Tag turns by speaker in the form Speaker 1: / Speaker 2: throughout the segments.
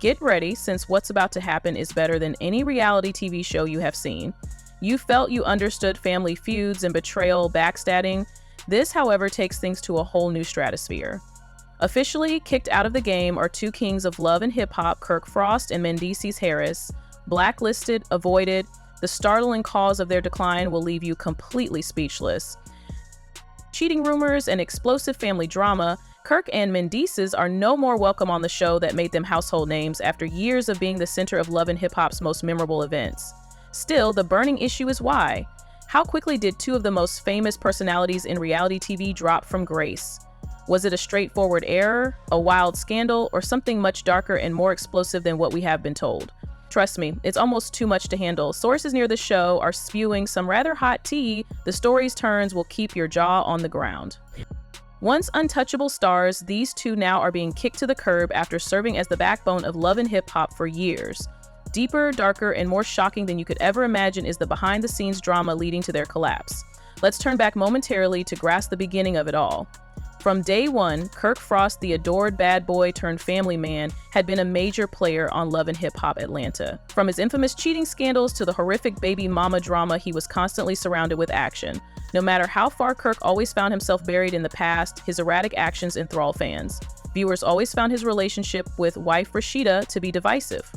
Speaker 1: Get ready, since what's about to happen is better than any reality TV show you have seen. You felt you understood family feuds and betrayal, backstabbing. This, however, takes things to a whole new stratosphere. Officially kicked out of the game are two kings of love and hip-hop, Kirk Frost and Mendeecees Harris. Blacklisted, avoided. The startling cause of their decline will leave you completely speechless. Cheating rumors and explosive family drama, Kirk and Mendeecees are no more welcome on the show that made them household names after years of being the center of love and hip-hop's most memorable events. Still, the burning issue is why. How quickly did two of the most famous personalities in reality TV drop from grace? Was it a straightforward error, a wild scandal, or something much darker and more explosive than what we have been told? Trust me, it's almost too much to handle. Sources near the show are spewing some rather hot tea. The story's turns will keep your jaw on the ground. Once untouchable stars, these two now are being kicked to the curb after serving as the backbone of love and hip-hop for years. Deeper, darker, and more shocking than you could ever imagine is the behind-the-scenes drama leading to their collapse. Let's turn back momentarily to grasp the beginning of it all. From day one, Kirk Frost, the adored bad boy turned family man, had been a major player on Love and Hip Hop Atlanta. From his infamous cheating scandals to the horrific baby mama drama, he was constantly surrounded with action. No matter how far Kirk always found himself buried in the past, his erratic actions enthralled fans. Viewers always found his relationship with wife Rashida to be divisive.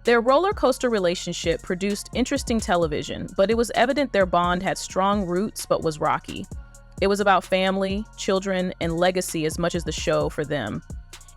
Speaker 1: Their roller coaster relationship produced interesting television, but it was evident their bond had strong roots but was rocky. It was about family, children, and legacy as much as the show for them.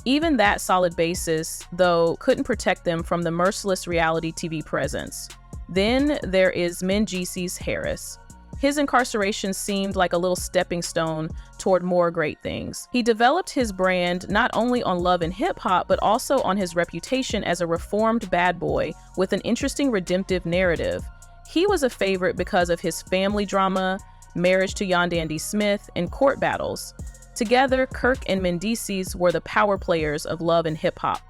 Speaker 1: Even that solid basis, though, couldn't protect them from the merciless reality TV presence. Then there is Mendeecees Harris. His incarceration seemed like a little stepping stone toward more great things. He developed his brand not only on Love and Hip Hop, but also on his reputation as a reformed bad boy with an interesting redemptive narrative. He was a favorite because of his family drama, marriage to Yandandi Smith, and court battles. Together, Kirk and Mendeecees were the power players of Love and Hip Hop.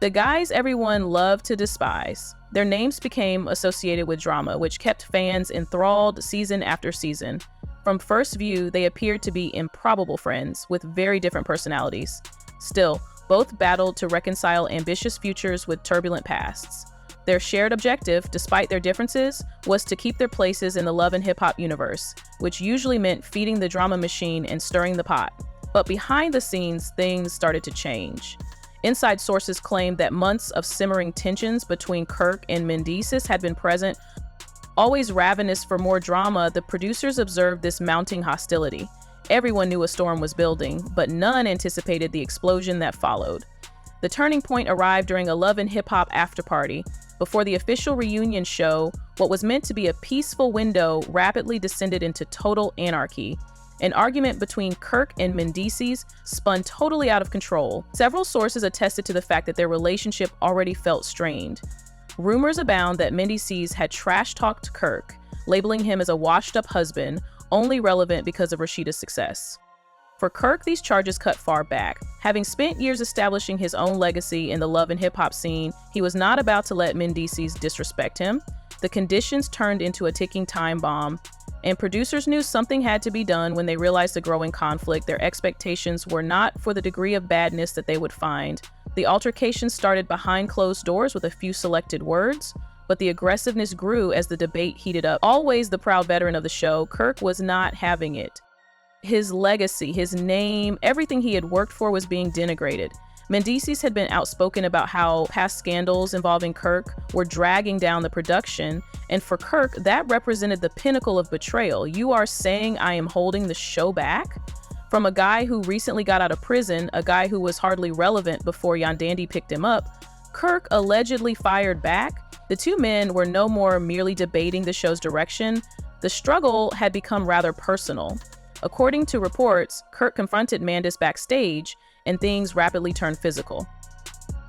Speaker 1: The guys everyone loved to despise. Their names became associated with drama, which kept fans enthralled season after season. From first view, they appeared to be improbable friends with very different personalities. Still, both battled to reconcile ambitious futures with turbulent pasts. Their shared objective, despite their differences, was to keep their places in the Love and Hip Hop universe, which usually meant feeding the drama machine and stirring the pot. But behind the scenes, things started to change. Inside sources claimed that months of simmering tensions between Kirk and Mendeecees had been present. Always ravenous for more drama, the producers observed this mounting hostility. Everyone knew a storm was building, but none anticipated the explosion that followed. The turning point arrived during a Love and Hip Hop after-party. Before the official reunion show, what was meant to be a peaceful window rapidly descended into total anarchy. An argument between Kirk and Mendeecees spun totally out of control. Several sources attested to the fact that their relationship already felt strained. Rumors abound that Mendeecees had trash-talked Kirk, labeling him as a washed-up husband, only relevant because of Rashida's success. For Kirk, these charges cut far back. Having spent years establishing his own legacy in the Love and Hip Hop scene, he was not about to let Mendeecees disrespect him. The conditions turned into a ticking time bomb, and producers knew something had to be done when they realized the growing conflict. Their expectations were not for the degree of badness that they would find. The altercation started behind closed doors with a few selected words, but the aggressiveness grew as the debate heated up. Always the proud veteran of the show, Kirk was not having it. His legacy, his name, everything he had worked for was being denigrated. Mendeecees had been outspoken about how past scandals involving Kirk were dragging down the production, and for Kirk, that represented the pinnacle of betrayal. You are saying I am holding the show back? From a guy who recently got out of prison, a guy who was hardly relevant before Yandandi picked him up, Kirk allegedly fired back. The two men were no more merely debating the show's direction. The struggle had become rather personal. According to reports, Kirk confronted Mendeecees backstage, and things rapidly turned physical.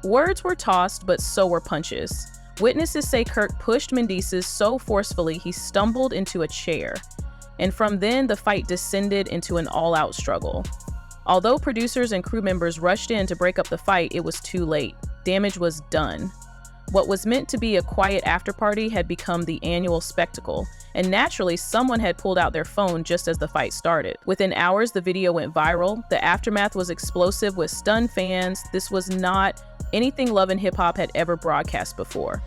Speaker 1: Words were tossed, but so were punches. Witnesses say Kirk pushed Mendeecees so forcefully he stumbled into a chair. And from then, the fight descended into an all-out struggle. Although producers and crew members rushed in to break up the fight, it was too late. Damage was done. What was meant to be a quiet after-party had become the annual spectacle, and naturally, someone had pulled out their phone just as the fight started. Within hours, the video went viral. The aftermath was explosive with stunned fans. This was not anything Love and Hip Hop had ever broadcast before.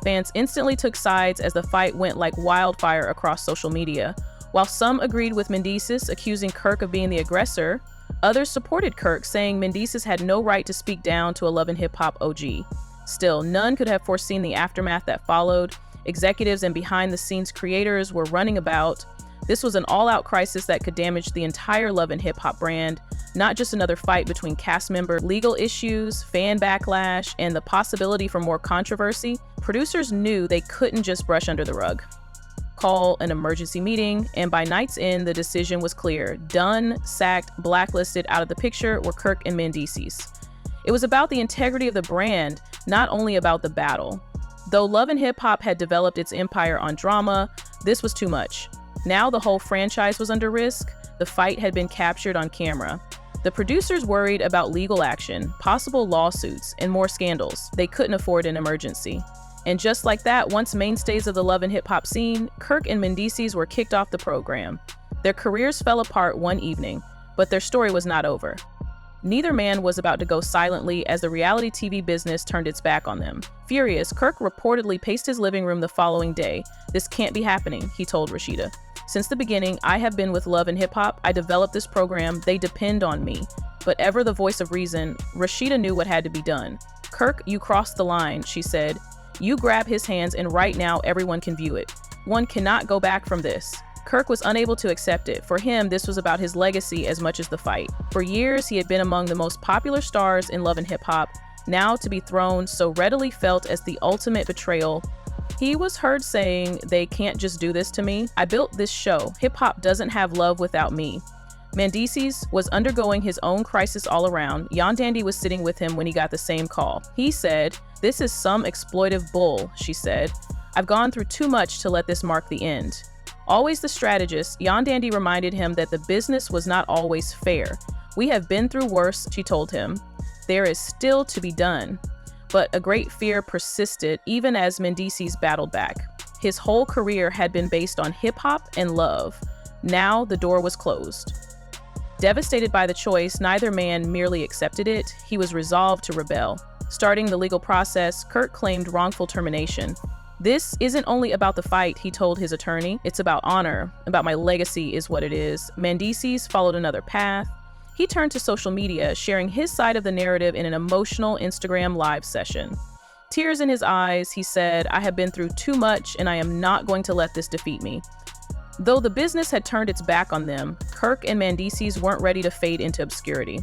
Speaker 1: Fans instantly took sides as the fight went like wildfire across social media. While some agreed with Mendeecees, accusing Kirk of being the aggressor, others supported Kirk, saying Mendeecees had no right to speak down to a Love and Hip Hop OG. Still, none could have foreseen the aftermath that followed. Executives and behind-the-scenes creators were running about. This was an all-out crisis that could damage the entire Love and Hip Hop brand, not just another fight between cast members. Legal issues, fan backlash, and the possibility for more controversy. Producers knew they couldn't just brush under the rug. Call an emergency meeting, and by night's end, the decision was clear. Done, sacked, blacklisted, out of the picture were Kirk and Mendeecees. It was about the integrity of the brand, not only about the battle. Though Love and Hip Hop had developed its empire on drama, this was too much. Now the whole franchise was under risk. The fight had been captured on camera. The producers worried about legal action, possible lawsuits, and more scandals. They couldn't afford an emergency. And just like that, once mainstays of the Love and Hip Hop scene, Kirk and Mendeecees were kicked off the program. Their careers fell apart one evening, but their story was not over. Neither man was about to go silently as the reality TV business turned its back on them. Furious, Kirk reportedly paced his living room the following day. "This can't be happening," he told Rashida. "Since the beginning, I have been with Love and Hip Hop. I developed this program. They depend on me." But ever the voice of reason, Rashida knew what had to be done. "Kirk, you crossed the line," she said. "You grab his hands and right now everyone can view it. One cannot go back from this." Kirk was unable to accept it. For him, this was about his legacy as much as the fight. For years, he had been among the most popular stars in Love and Hip Hop. Now to be thrown so readily felt as the ultimate betrayal. He was heard saying, "They can't just do this to me. I built this show. Hip hop doesn't have love without me." Mendeecees was undergoing his own crisis all around. Yandandi was sitting with him when he got the same call. He said, "This is some exploitive bull," she said. "I've gone through too much to let this mark the end." Always the strategist, Yandandi reminded him that the business was not always fair. "We have been through worse," she told him. "There is still to be done." But a great fear persisted even as Mendeecees battled back. His whole career had been based on hip-hop and love. Now the door was closed. Devastated by the choice, neither man merely accepted it. He was resolved to rebel. Starting the legal process, Kirk claimed wrongful termination. "This isn't only about the fight," he told his attorney. "It's about honor, about my legacy is what it is." Mendeecees followed another path. He turned to social media, sharing his side of the narrative in an emotional Instagram live session. Tears in his eyes, he said, "I have been through too much and I am not going to let this defeat me." Though the business had turned its back on them, Kirk and Mendeecees weren't ready to fade into obscurity.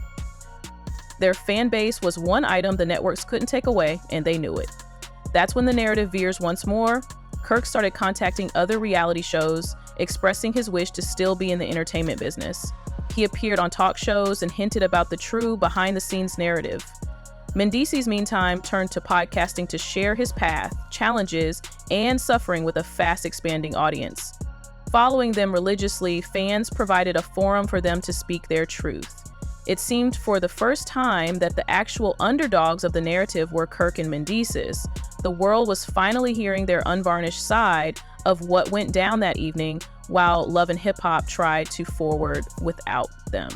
Speaker 1: Their fan base was one item the networks couldn't take away, and they knew it. That's when the narrative veers once more. Kirk started contacting other reality shows, expressing his wish to still be in the entertainment business. He appeared on talk shows and hinted about the true behind-the-scenes narrative. Mendeecees, meantime, turned to podcasting to share his path, challenges, and suffering with a fast-expanding audience. Following them religiously, fans provided a forum for them to speak their truth. It seemed for the first time that the actual underdogs of the narrative were Kirk and Mendeecees. The world was finally hearing their unvarnished side of what went down that evening, while Love and Hip Hop tried to forward without them.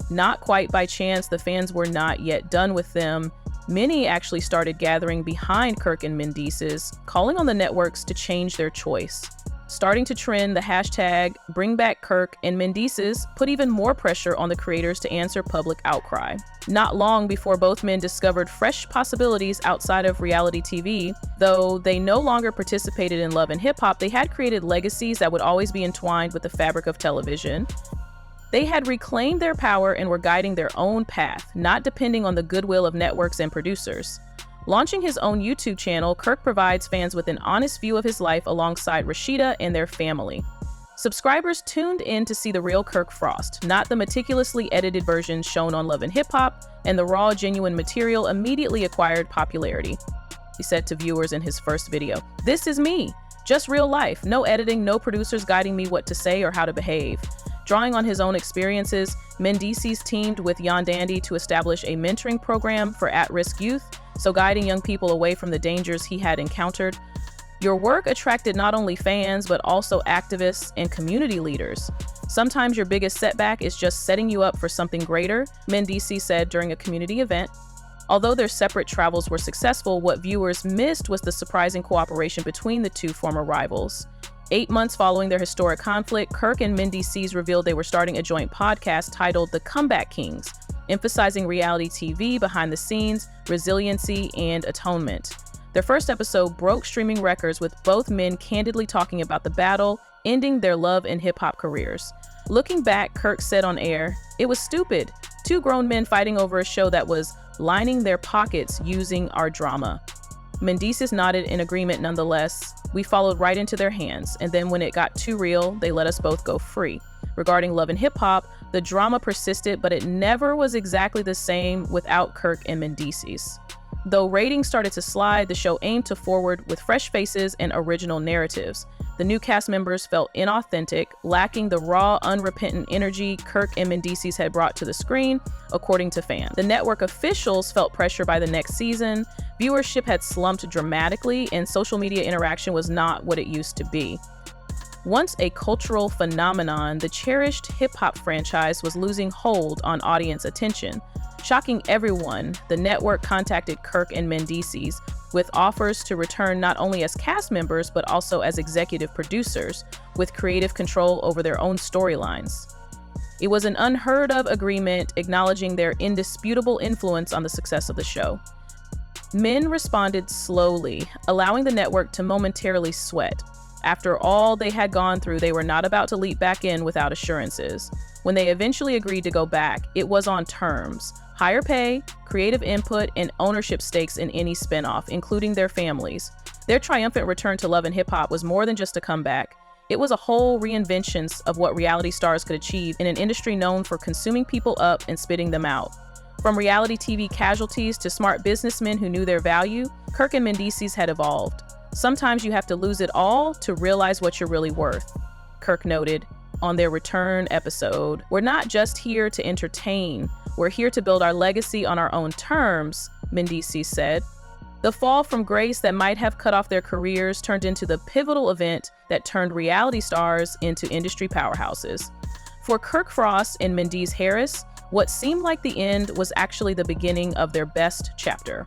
Speaker 1: Not quite by chance, the fans were not yet done with them. Many actually started gathering behind Kirk and Mendeecees, calling on the networks to change their choice. Starting to trend, the hashtag #BringBackKirk and Mendeecees put even more pressure on the creators to answer public outcry. Not long before both men discovered fresh possibilities outside of reality TV, though they no longer participated in Love and Hip Hop, they had created legacies that would always be entwined with the fabric of television. They had reclaimed their power and were guiding their own path, not depending on the goodwill of networks and producers. Launching his own YouTube channel, Kirk provides fans with an honest view of his life alongside Rashida and their family. Subscribers tuned in to see the real Kirk Frost, not the meticulously edited versions shown on Love and Hip Hop, and the raw, genuine material immediately acquired popularity. He said to viewers in his first video, "This is me, just real life, no editing, no producers guiding me what to say or how to behave." Drawing on his own experiences, Mendeecees teamed with Yandandi to establish a mentoring program for at-risk youth, so guiding young people away from the dangers he had encountered. Your work attracted not only fans, but also activists and community leaders. "Sometimes your biggest setback is just setting you up for something greater," Mendeecees said during a community event. Although their separate travels were successful, what viewers missed was the surprising cooperation between the two former rivals. 8 months following their historic conflict, Kirk and Mendeecees revealed they were starting a joint podcast titled The Comeback Kings, emphasizing reality TV behind the scenes, resiliency, and atonement. Their first episode broke streaming records with both men candidly talking about the battle, ending their love and hip-hop careers. Looking back, Kirk said on air, "It was stupid. Two grown men fighting over a show that was lining their pockets using our drama." Mendeecees nodded in agreement nonetheless. "We followed right into their hands, and then when it got too real, they let us both go free." Regarding Love and Hip Hop, the drama persisted, but it never was exactly the same without Kirk and Mendeecees. Though ratings started to slide, the show aimed to forward with fresh faces and original narratives. The new cast members felt inauthentic, lacking the raw, unrepentant energy Kirk and Mendeecees had brought to the screen, according to fans. The network officials felt pressure by the next season. Viewership had slumped dramatically, and social media interaction was not what it used to be. Once a cultural phenomenon, the cherished hip-hop franchise was losing hold on audience attention. Shocking everyone, the network contacted Kirk and Mendeecees with offers to return not only as cast members, but also as executive producers, with creative control over their own storylines. It was an unheard of agreement, acknowledging their indisputable influence on the success of the show. Men responded slowly, allowing the network to momentarily sweat. After all they had gone through, they were not about to leap back in without assurances. When they eventually agreed to go back, it was on terms: higher pay, creative input, and ownership stakes in any spinoff, including their families. Their triumphant return to Love and Hip Hop was more than just a comeback. It was a whole reinvention of what reality stars could achieve in an industry known for consuming people up and spitting them out. From reality TV casualties to smart businessmen who knew their value, Kirk and Mendeecees had evolved. "Sometimes you have to lose it all to realize what you're really worth," Kirk noted on their return episode. "We're not just here to entertain. We're here to build our legacy on our own terms," Mendeecees said. The fall from grace that might have cut off their careers turned into the pivotal event that turned reality stars into industry powerhouses. For Kirk Frost and Mendeecees Harris, what seemed like the end was actually the beginning of their best chapter.